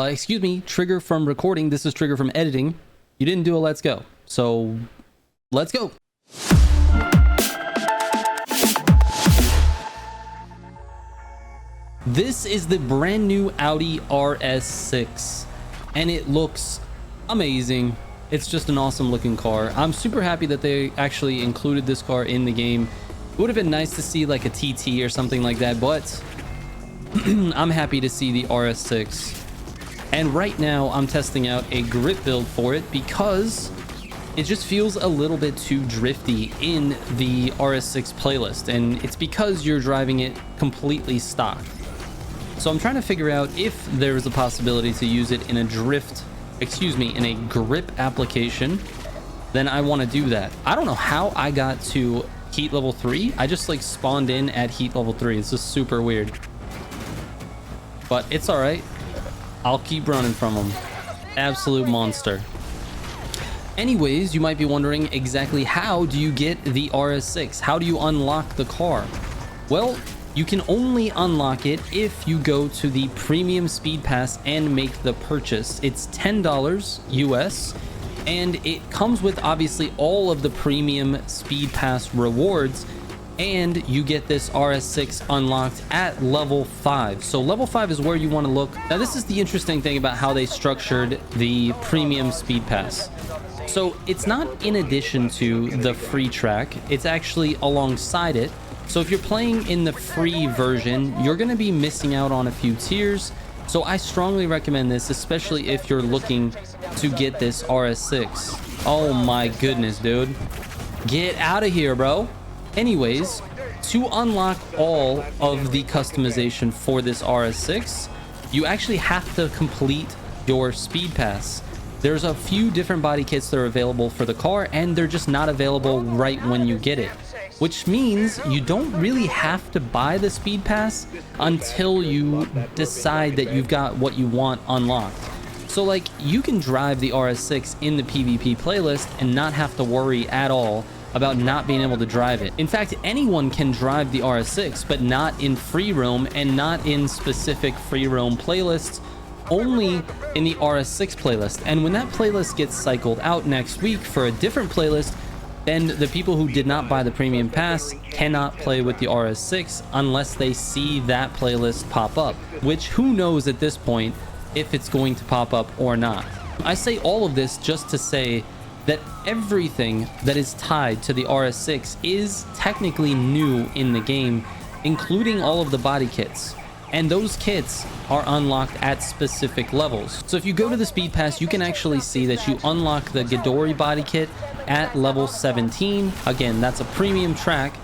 Excuse me, trigger from recording. This is trigger from editing. You didn't do a let's go. So let's go. This is the brand new Audi RS6 and it looks amazing. It's just an awesome looking car. I'm super happy that they actually included this car in the game. It would have been nice to see like a TT or something like that, but I'm happy to see the RS6. And right now I'm testing out a grip build for it because it just feels a little bit too drifty in the RS6 playlist, and it's because you're driving it completely stock. So I'm trying to figure out if there's a possibility to use it in a in a grip application. Then I want to do that. I don't know how I got to heat level 3. I just like spawned in at heat level 3. It's just super weird, but it's all right. I'll keep running from him. Absolute monster. Anyways, you might be wondering exactly how do you get the RS6? How do you unlock the car? Well, you can only unlock it if you go to the premium speed pass and make the purchase. It's $10 US, and it comes with obviously all of the premium speed pass rewards, and you get this RS6 unlocked at level 5. So level 5 is where you want to look. Now this is the interesting thing about how they structured the premium speed pass. So it's not in addition to the free track, it's actually alongside it. So if you're playing in the free version, you're going to be missing out on a few tiers. So I strongly recommend this, especially if you're looking to get this RS6. Oh my goodness, dude. Get out of here, bro. Anyways, to unlock all of the customization for this RS6, you actually have to complete your speed pass. There's a few different body kits that are available for the car, and they're just not available right when you get it, which means you don't really have to buy the speed pass until you decide that you've got what you want unlocked. So like, you can drive the RS6 in the PvP playlist and not have to worry at all about not being able to drive it. In fact, anyone can drive the RS6, but not in free roam and not in specific free roam playlists, only in the RS6 playlist. And when that playlist gets cycled out next week for a different playlist, then the people who did not buy the premium pass cannot play with the RS6 unless they see that playlist pop up, which who knows at this point if it's going to pop up or not. I say all of this just to say that everything that is tied to the RS6 is technically new in the game, including all of the body kits. And those kits are unlocked at specific levels. So if you go to the speed pass, you can actually see that you unlock the Ghidorah body kit at level 17. Again, that's a premium track.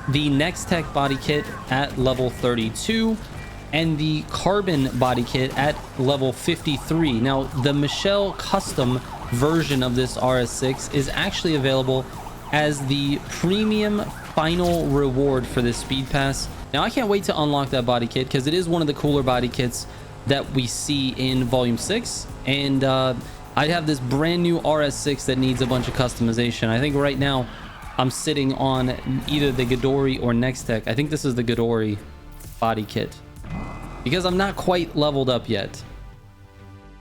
The Next Tech body kit at level 32, and the Carbon body kit at level 53. Now, the Michelle custom version of this RS6 is actually available as the premium final reward for this speed pass. Now I can't wait to unlock that body kit because it is one of the cooler body kits that we see in volume 6, and I have this brand new RS6 that needs a bunch of customization. I think right now I'm sitting on either the Ghidorah or Next Tech. I think this is the Ghidorah body kit because I'm not quite leveled up yet.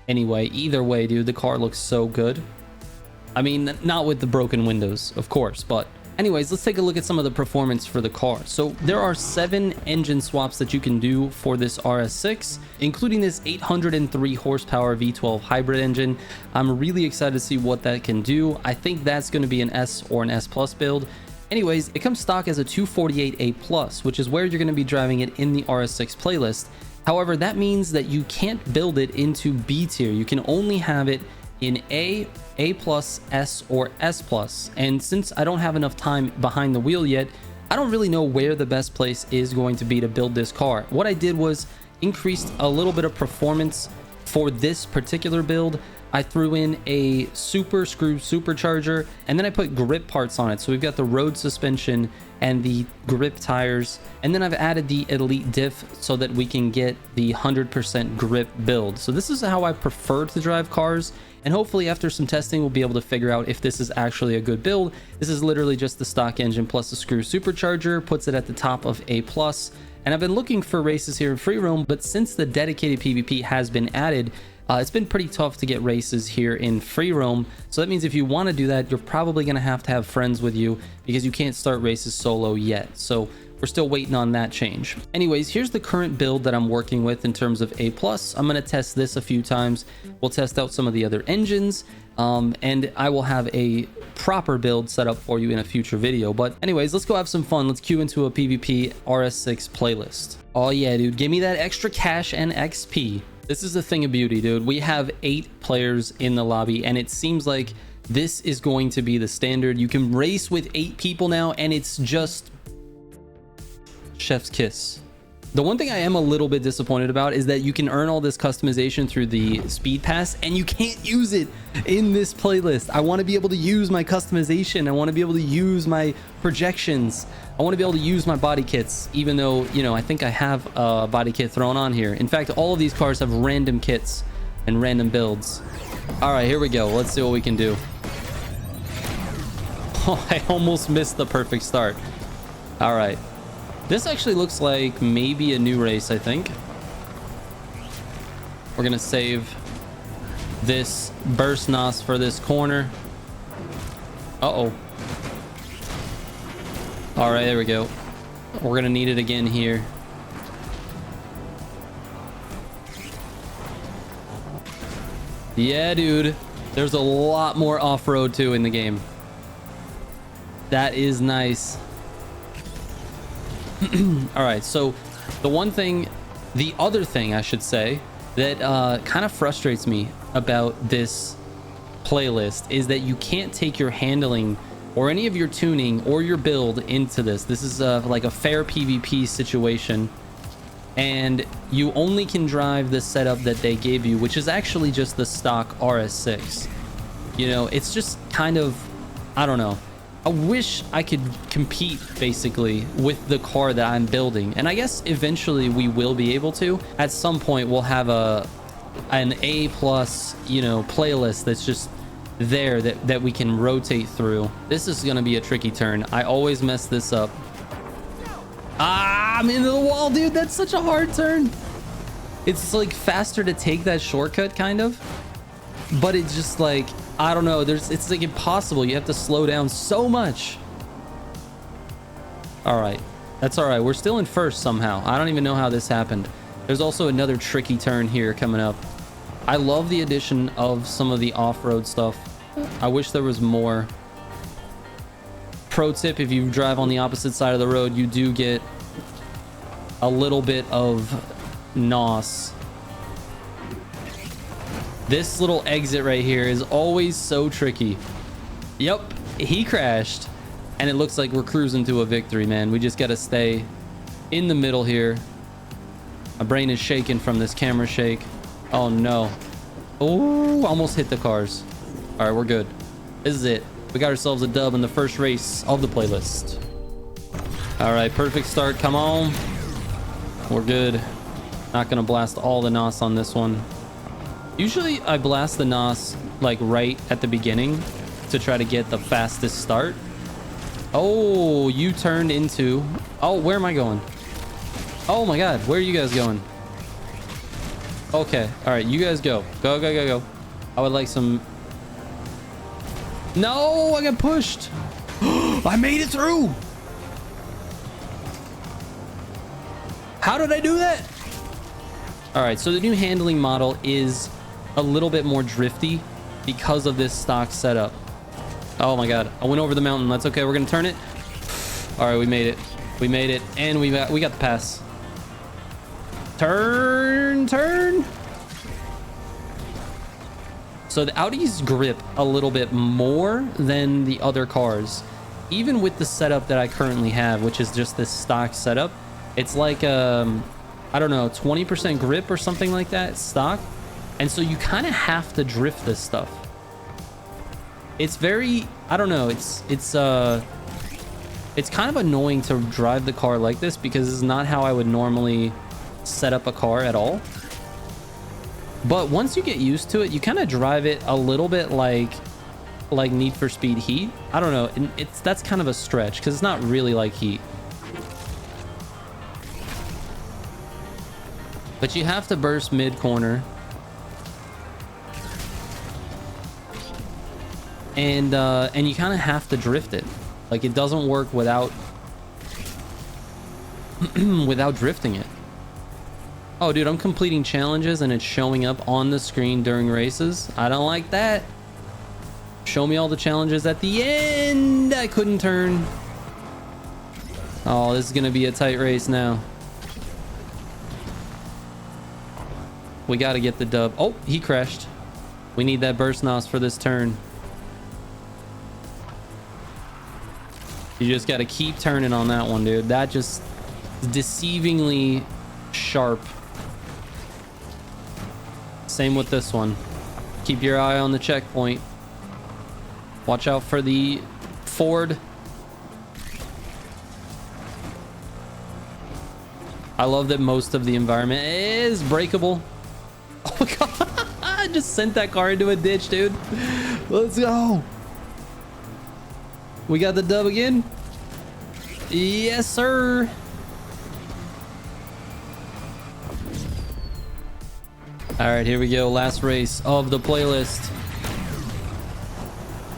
Anyway, either way, dude, the car looks so good. I mean, not with the broken windows, of course, but anyways, let's take a look at some of the performance for the car. So there are 7 engine swaps that you can do for this RS6, including this 803 horsepower V12 hybrid engine. I'm really excited to see what that can do. I think that's going to be an S or an S Plus build. Anyways, it comes stock as a 248A Plus, which is where you're going to be driving it in the RS6 playlist. However, that means that you can't build it into B tier. You can only have it in A plus, S, or S plus. And since I don't have enough time behind the wheel yet, I don't really know where the best place is going to be to build this car. What I did was increased a little bit of performance for this particular build. I threw in a super screw supercharger, and then I put grip parts on it. So we've got the road suspension and the grip tires, and then I've added the elite diff so that we can get the 100% grip build. So this is how I prefer to drive cars, and hopefully after some testing we'll be able to figure out if this is actually a good build. This is literally just the stock engine plus the screw supercharger, puts it at the top of A plus, And I've been looking for races here in free roam, but since the dedicated PvP has been added, it's been pretty tough to get races here in free roam. So that means if you want to do that, you're probably going to have friends with you, because you can't start races solo yet. So we're still waiting on that change. Anyways, here's the current build that I'm working with in terms of A+. I'm going to test this a few times. We'll test out some of the other engines, and I will have a proper build set up for you in a future video. But anyways, let's go have some fun. Let's queue into a PvP RS6 playlist. Oh yeah, dude, give me that extra cash and XP. This is the thing of beauty, dude. We have 8 players in the lobby, and it seems like this is going to be the standard. You can race with 8 people now, and it's just chef's kiss. The one thing I am a little bit disappointed about is that you can earn all this customization through the speed pass, and you can't use it in this playlist. I want to be able to use my customization. I want to be able to use my projections. I want to be able to use my body kits, even though, you know, I think I have a body kit thrown on here. In fact, all of these cars have random kits and random builds. All right, here we go. Let's see what we can do. Oh, I almost missed the perfect start. All right. This actually looks like maybe a new race, I think. We're going to save this burst NOS for this corner. Uh-oh. All right, there we go. We're going to need it again here. Yeah, dude. There's a lot more off-road too in the game. That is nice. All right, so the other thing I should say that kind of frustrates me about this playlist is that you can't take your handling or any of your tuning or your build into this. This is like a fair PvP situation, and you only can drive the setup that they gave you, which is actually just the stock RS6. You know, it's just kind of, I don't know. I wish I could compete basically with the car that I'm building, and I guess eventually we will be able to. At some point we'll have an A+, you know, playlist that's just there that we can rotate through. This is gonna be a tricky turn. I always mess this up. Ah, I'm into the wall, dude. That's such a hard turn. It's like faster to take that shortcut kind of, but it's just like, I don't know, it's like impossible. You have to slow down so much. All right, that's all right. We're still in first somehow. I don't even know how this happened. There's also another tricky turn here coming up. I love the addition of some of the off-road stuff. I wish there was more. Pro tip, if you drive on the opposite side of the road, you do get a little bit of NOS. This little exit right here is always so tricky. Yep, he crashed, and it looks like we're cruising to a victory, man. We just got to stay in the middle here. My brain is shaking from this camera shake. Oh no. Oh, almost hit the cars. All right, we're good. This is it. We got ourselves a dub in the first race of the playlist. All right, perfect start. Come on. We're good. Not gonna blast all the NOS on this one. Usually I blast the NOS like right at the beginning to try to get the fastest start. Oh, you turned into... Oh, where am I going? Oh my god, where are you guys going? Okay, all right, you guys go. Go, go, go, go. I would like some... No, I got pushed. I made it through. How did I do that? All right, so the new handling model is a little bit more drifty because of this stock setup. Oh my god, I went over the mountain. That's okay, we're gonna turn it. All right, we made it. We made it, and we got the pass. Turn. So the Audi's grip a little bit more than the other cars, even with the setup that I currently have, which is just this stock setup. It's like I don't know, 20% grip or something like that, stock. And so you kind of have to drift this stuff. It's very, I don't know, it's kind of annoying to drive the car like this because it's not how I would normally set up a car at all. But once you get used to it, you kind of drive it a little bit like Need for Speed Heat. I don't know, that's kind of a stretch because it's not really like Heat. but you have to burst mid corner. And you kind of have to drift it. Like, it doesn't work without without drifting it. Oh, dude, I'm completing challenges and it's showing up on the screen during races. I don't like that. Show me all the challenges at the end. I couldn't turn. Oh, this is gonna be a tight race now. We got to get the dub. Oh, he crashed. We need that burst nos for this turn. You just got to keep turning on that one, dude. That just is deceivingly sharp. Same with this one. Keep your eye on the checkpoint. Watch out for the Ford. I love that most of the environment is breakable. Oh god, I just sent that car into a ditch, dude. Let's go. We got the dub again. Yes, sir. All right, here we go. Last race of the playlist.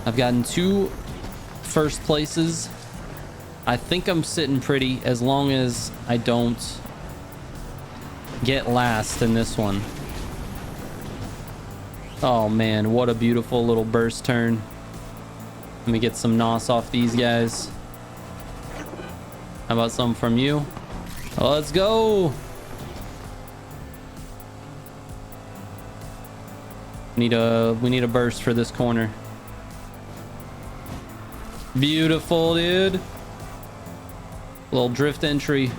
I've gotten 2 first places. I think I'm sitting pretty as long as I don't get last in this one. Oh man, what a beautiful little burst turn. Let me get some nos off these guys. How about some from you? Let's go. We need a burst for this corner. Beautiful, dude. Little drift entry.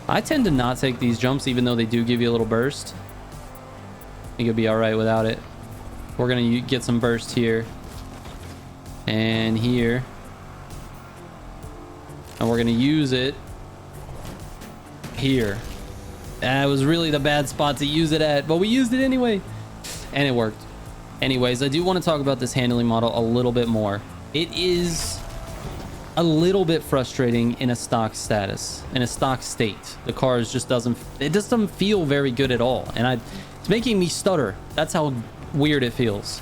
I tend to not take these jumps even though they do give you a little burst. I think you'll be all right without it. We're gonna get some burst here and here, and we're gonna use it here. That was really the bad spot to use it at, but we used it anyway and it worked. Anyways, I do want to talk about this handling model a little bit more. It is a little bit frustrating in a stock status, in a stock state. The car just doesn't feel very good at all, and it's making me stutter. That's how weird it feels.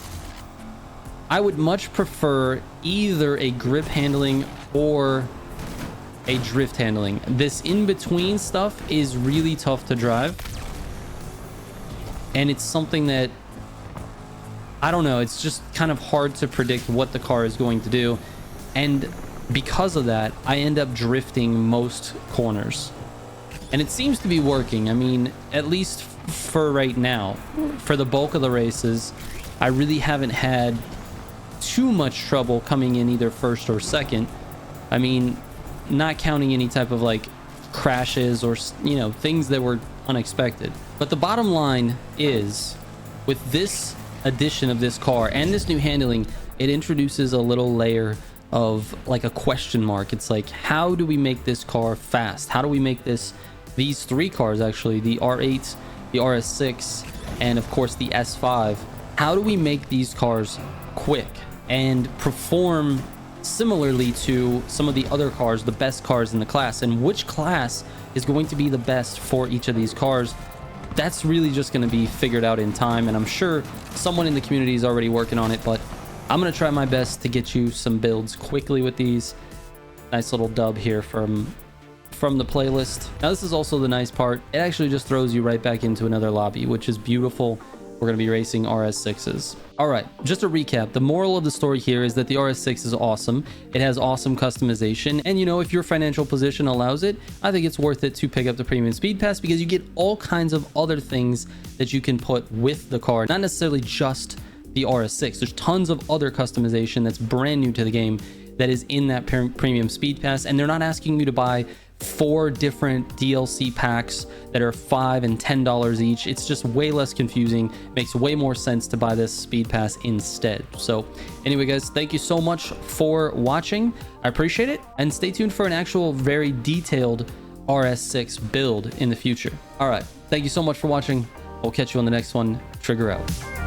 I would much prefer either a grip handling or a drift handling. This in-between stuff is really tough to drive, and it's something that, I don't know, it's just kind of hard to predict what the car is going to do, and because of that, I end up drifting most corners. And it seems to be working. I mean, at least for right now. For the bulk of the races, I really haven't had too much trouble coming in either first or second. I mean, not counting any type of like crashes or, you know, things that were unexpected. But the bottom line is, with this addition of this car and this new handling, it introduces a little layer of like a question mark. It's like, how do we make this car fast? How do we make these 3 cars, actually, the R8, the RS6, and of course the S5, how do we make these cars quick and perform similarly to some of the other cars, the best cars in the class? And which class is going to be the best for each of these cars? That's really just going to be figured out in time, and I'm sure someone in the community is already working on it, but I'm going to try my best to get you some builds quickly with these. Nice little dub here from the playlist. Now, this is also the nice part. It actually just throws you right back into another lobby, which is beautiful. We're going to be racing RS6s. All right, just a recap. The moral of the story here is that the RS6 is awesome. It has awesome customization. And, you know, if your financial position allows it, I think it's worth it to pick up the premium speed pass, because you get all kinds of other things that you can put with the car, not necessarily just the RS6. There's tons of other customization that's brand new to the game that is in that premium speed pass, and they're not asking you to buy 4 different DLC packs that are $5 and $10 each. It's just way less confusing. Makes way more sense to buy this speed pass instead. So anyway, guys, thank you so much for watching. I appreciate it, and stay tuned for an actual very detailed RS6 build in the future. All right, thank you so much for watching. We'll catch you on the next one. Trigger out.